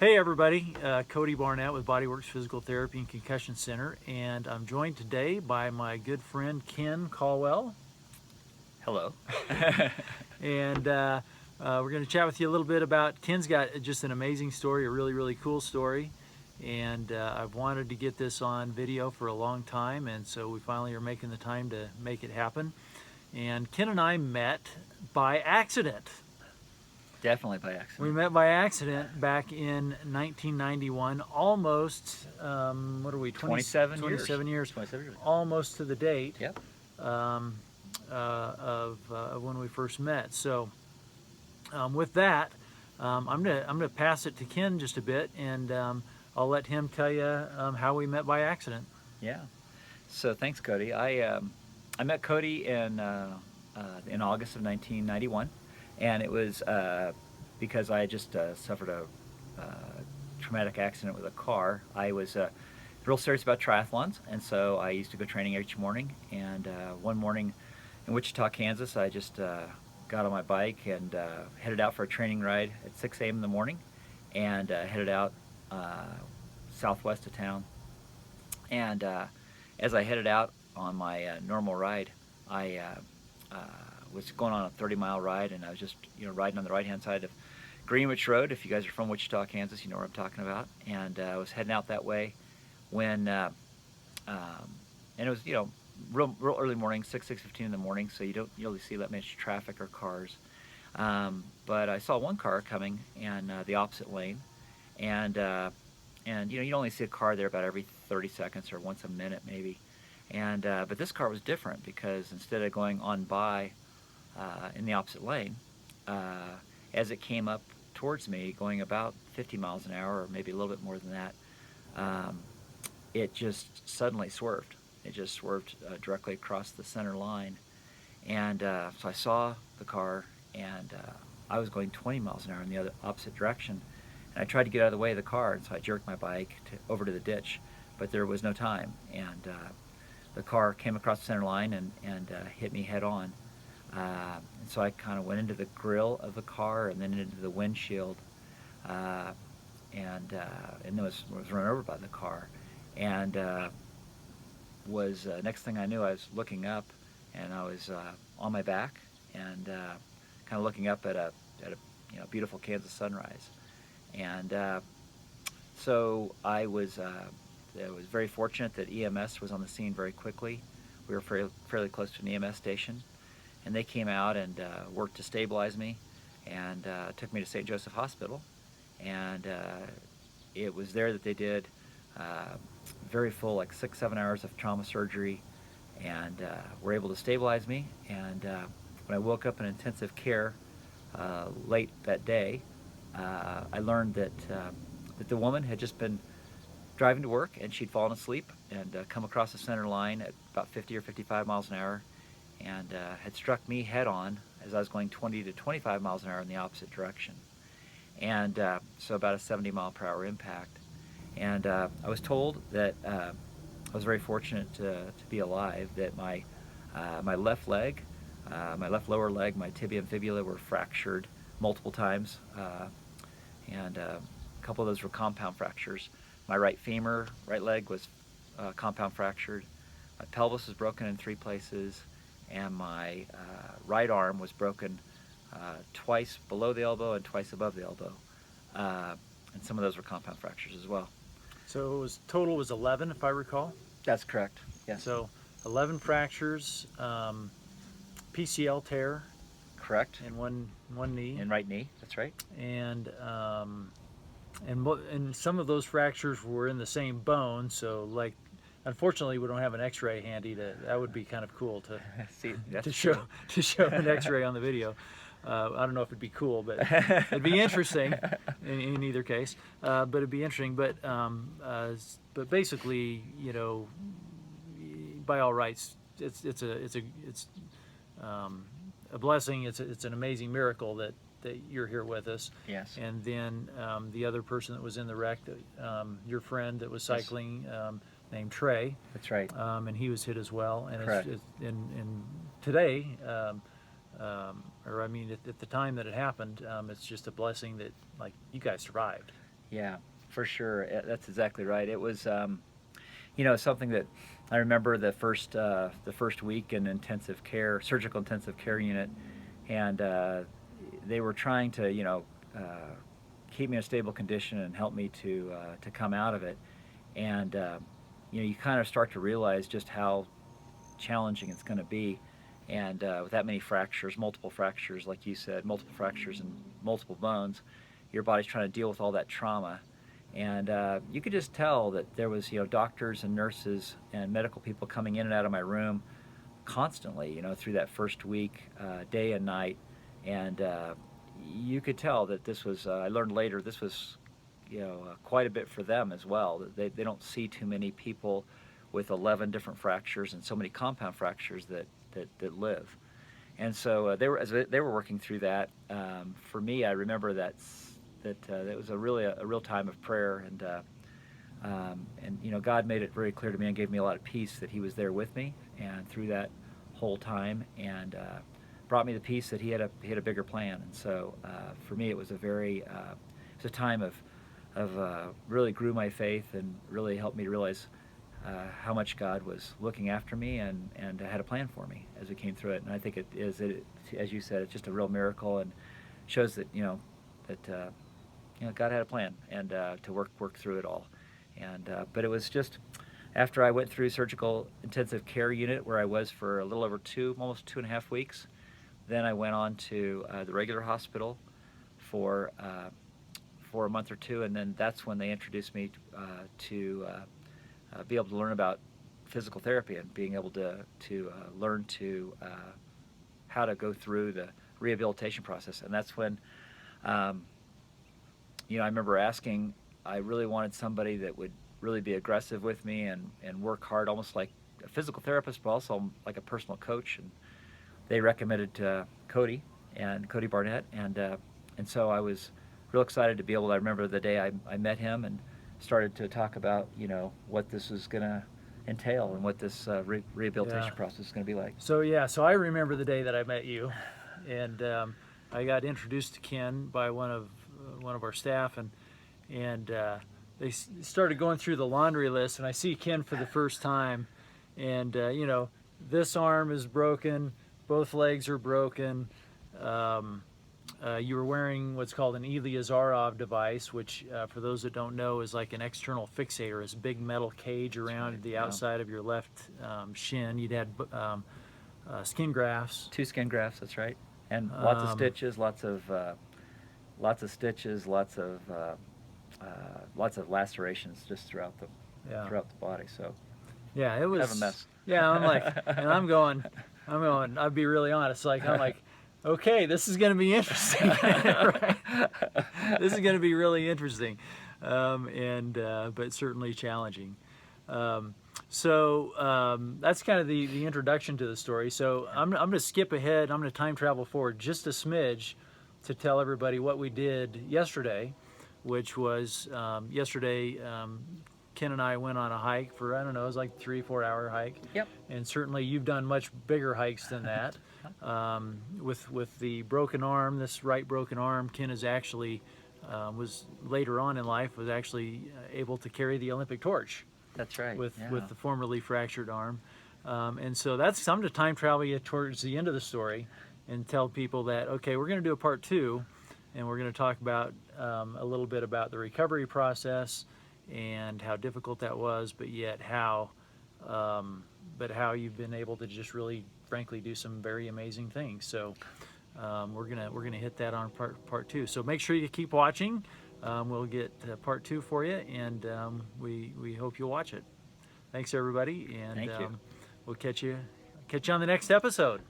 Hey everybody, Cody Barnett with Bodyworks Physical Therapy and Concussion Center, and I'm joined today by my good friend Ken Calwell. Hello. And we're going to chat with you a little bit about, Ken's got just an amazing story, a really cool story, and I've wanted to get this on video for a long time, and so we finally are making the time to make it happen. And Ken and I met by accident. Definitely by accident. We met by accident back in 1991, almost, what are we, 27 years, 27 years. almost to the date. Yep. Of when we first met. So with that, I'm gonna pass it to Ken just a bit, and I'll let him tell you how we met by accident. Yeah. So thanks, Cody. I met Cody in August of 1991, and it was because I had just suffered a traumatic accident with a car. I was real serious about triathlons, and so I used to go training each morning. And one morning in Wichita, Kansas, I just got on my bike and headed out for a training ride at 6 a.m. in the morning, and headed out southwest of town. And as I headed out on my normal ride, I was going on a 30-mile ride, and I was just riding on the right-hand side of Greenwich Road. If you guys are from Wichita, Kansas, you know what I'm talking about. And I was heading out that way when, and it was real early morning, 6:15 in the morning, so you don't really see that much traffic or cars. But I saw one car coming in the opposite lane, and you only see a car there about every 30 seconds or once a minute maybe. And but this car was different, because instead of going on by in the opposite lane, as it came up towards me, going about 50 miles an hour or maybe a little bit more than that, it just suddenly swerved. It just swerved directly across the center line. And so I saw the car, and I was going 20 miles an hour in the opposite direction. And I tried to get out of the way of the car, and so I jerked my bike over to the ditch, but there was no time. And the car came across the center line and hit me head on. And so I kind of went into the grill of the car and then into the windshield, and then was run over by the car. And next thing I knew, I was looking up, and I was on my back, and kind of looking up at a beautiful Kansas sunrise. And so I was very fortunate that EMS was on the scene very quickly. We were fairly close to an EMS station, and they came out and worked to stabilize me, and took me to St. Joseph Hospital. And it was there that they did very full, like 6-7 hours of trauma surgery, and were able to stabilize me. And when I woke up in intensive care late that day, I learned that the woman had just been driving to work, and she'd fallen asleep and come across the center line at about 50 or 55 miles an hour, and had struck me head on as I was going 20 to 25 miles an hour in the opposite direction. And so about a 70-mile-per-hour impact. And I was told that I was very fortunate to be alive, that my left leg, my left lower leg, my tibia and fibula were fractured multiple times, and a couple of those were compound fractures. My right femur, right leg was compound fractured. My pelvis was broken in 3 places, and my right arm was broken twice below the elbow and twice above the elbow. And some of those were compound fractures as well. So it was total was 11, if I recall. That's correct. Yes. So 11 fractures, PCL tear. Correct. In one knee. In right knee. That's right. And some of those fractures were in the same bone. So like, unfortunately, we don't have an X-ray handy. That would be kind of cool to see. That's to show an X-ray on the video. I don't know if it'd be cool, but it'd be interesting in either case. But it'd be interesting. But basically, by all rights, it's a blessing. It's an amazing miracle that you're here with us. Yes. And then the other person that was in the wreck, your friend that was cycling, named Trey. That's right. And he was hit as well. And Correct. And today, or I mean, at the time that it happened, it's just a blessing that, like, you guys survived. Yeah, for sure. That's exactly right. It was, something that I remember the first week in intensive care, surgical intensive care unit, and they were trying to, keep me in a stable condition and help me to come out of it. And you kind of start to realize just how challenging it's going to be. And with that many fractures, multiple fractures, like you said, multiple fractures and multiple bones, your body's trying to deal with all that trauma. And you could just tell that there was, doctors and nurses and medical people coming in and out of my room constantly, through that first week, day and night. And you could tell that this was, I learned later, this was, quite a bit for them as well. They don't see too many people with 11 different fractures and so many compound fractures that live. And so as they were working through that, for me, I remember that it was a real time of prayer, and God made it very clear to me and gave me a lot of peace that He was there with me and through that whole time, and brought me the peace that He had a bigger plan. And so for me, it was a time of really grew my faith and really helped me to realize how much God was looking after me and had a plan for me as we came through it. And I think as you said, it's just a real miracle and shows that God had a plan and to work through it all. And but it was just after I went through surgical intensive care unit where I was for a little over almost 2.5 weeks. Then I went on to the regular hospital for a month or two, and then that's when they introduced me to be able to learn about physical therapy and being able to learn how to go through the rehabilitation process. And that's when I remember asking, I really wanted somebody that would really be aggressive with me and work hard, almost like a physical therapist, but also like a personal coach. And they recommended Cody Barnett, and so I was real excited to be able to. I remember the day I met him and started to talk about what this was going to entail and what this rehabilitation process is going to be like. So I remember the day that I met you, and I got introduced to Ken by one of our staff, and they started going through the laundry list, and I see Ken for the first time, and this arm is broken, both legs are broken. You were wearing what's called an Ilya-Zarov device, which for those that don't know is like an external fixator, this big metal cage around the outside of your left shin. You'd had skin grafts. 2 skin grafts, that's right, and lots of stitches, lots of lacerations just throughout the body. So yeah, it was kind of a mess. Yeah, I'm like, and I'm going. I'll be really honest. I'm like, okay, this is going to be interesting. Right? This is going to be really interesting, but certainly challenging. So that's kind of the introduction to the story. So I'm going to skip ahead. I'm going to time travel forward just a smidge to tell everybody what we did yesterday, which was yesterday. Ken and I went on a hike for, I don't know, it was like 3-4 hour hike. Yep. And certainly you've done much bigger hikes than that. With the broken arm, this right broken arm, Ken is actually, was later on in life, was actually able to carry the Olympic torch. That's right. With the formerly fractured arm. And so that's, I'm going to time travel you towards the end of the story and tell people that, okay, we're going to do a part 2, and we're going to talk about a little bit about the recovery process and how difficult that was, but yet how you've been able to just really, frankly, do some very amazing things. So we're gonna hit that on part 2. So make sure you keep watching. We'll get part 2 for you, and we hope you'll watch it. Thanks everybody, and Thank you. We'll catch you on the next episode.